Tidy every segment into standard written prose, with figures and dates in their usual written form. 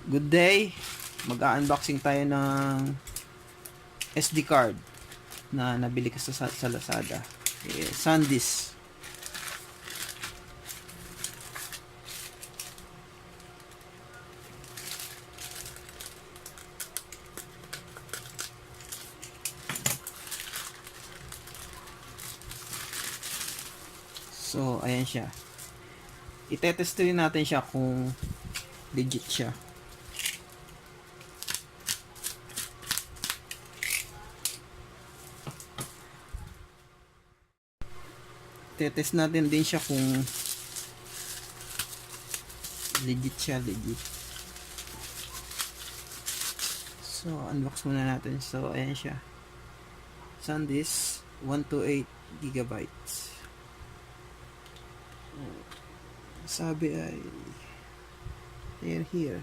Good day! Mag-unboxing tayo ng SD card na nabili ko sa Lazada. SanDisk. So, ayan siya. Itetest rin natin siya kung legit siya. Itetest natin din siya kung legit siya, legit. So, unbox muna natin. So, ayan siya. SanDisk 128GB. Sabi ay they're here.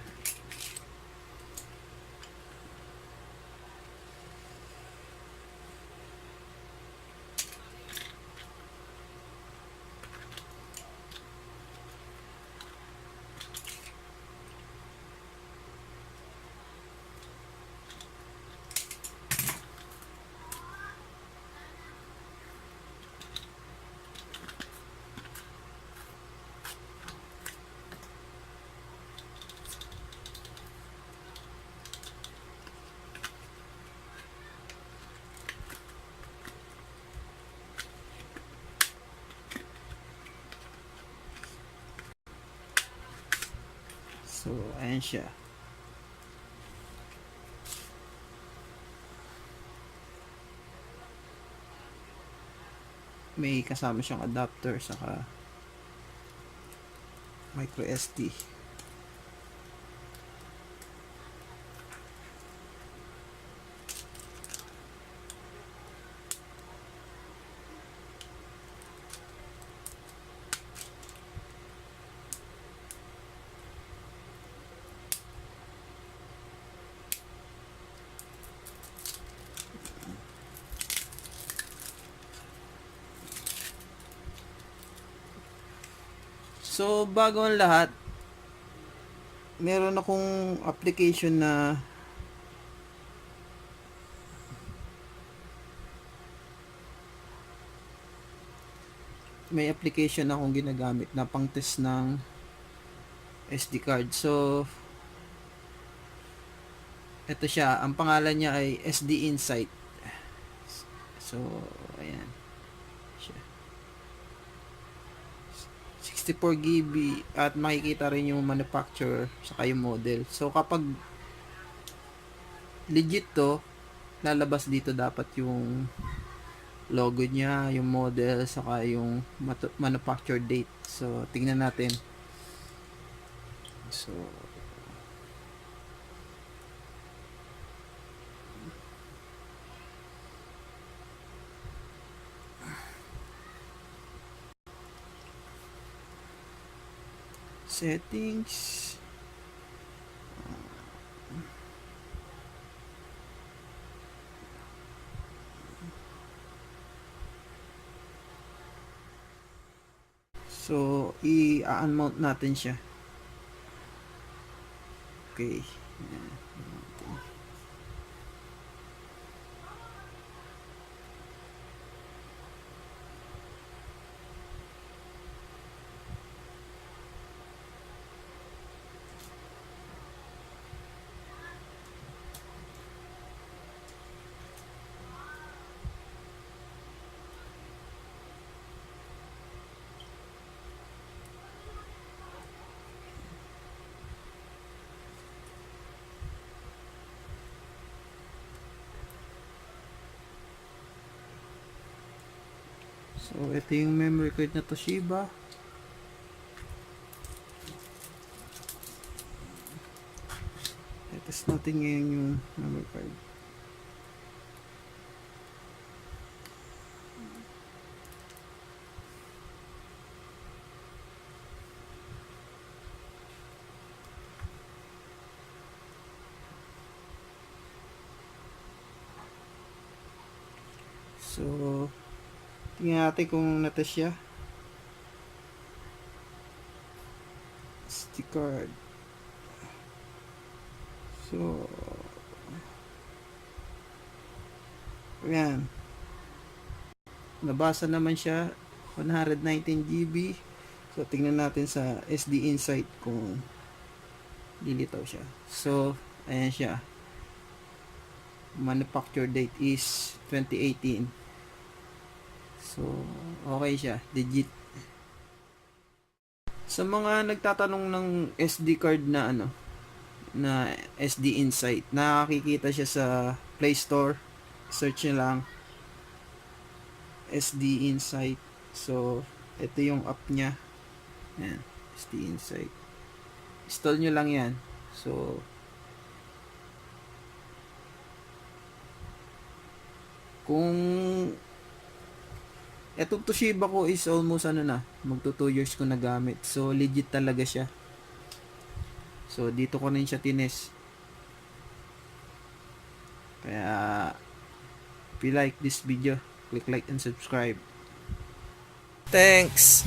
So, ayan siya. May kasama siyang adapter saka microSD. So, bago ang lahat, meron akong application na may application akong ginagamit na pang test ng SD card. So, ito siya. Ang pangalan niya ay SD Insight. So, ayan. 64GB at makikita rin yung manufacturer saka yung model. So kapag legit to, lalabas dito dapat yung logo niya, yung model saka yung manufacture date. So tingnan natin. So settings, so i-unmount natin siya. Okay. So, ito yung memory card na Toshiba. Test natin ngayon yung memory card. So, tingnan natin kung natest siya. SD card. So, ayan. Nabasa naman siya. 119 GB. So, tingnan natin sa SD Insight kung lilitaw siya. So, ayan siya. Manufacture date is 2018. So, okay siya. Legit. Sa mga nagtatanong ng SD card na na SD Insight, nakikita siya sa Play Store. Search nyo lang SD Insight. So, ito yung app niya. Ayan, SD Insight. Install nyo lang yan. So, kung etong Toshiba ko is almost magto 2 years ko na gamit. So, legit talaga siya. So, dito ko rin siya tines. Kaya, if you like this video, click like and subscribe. Thanks!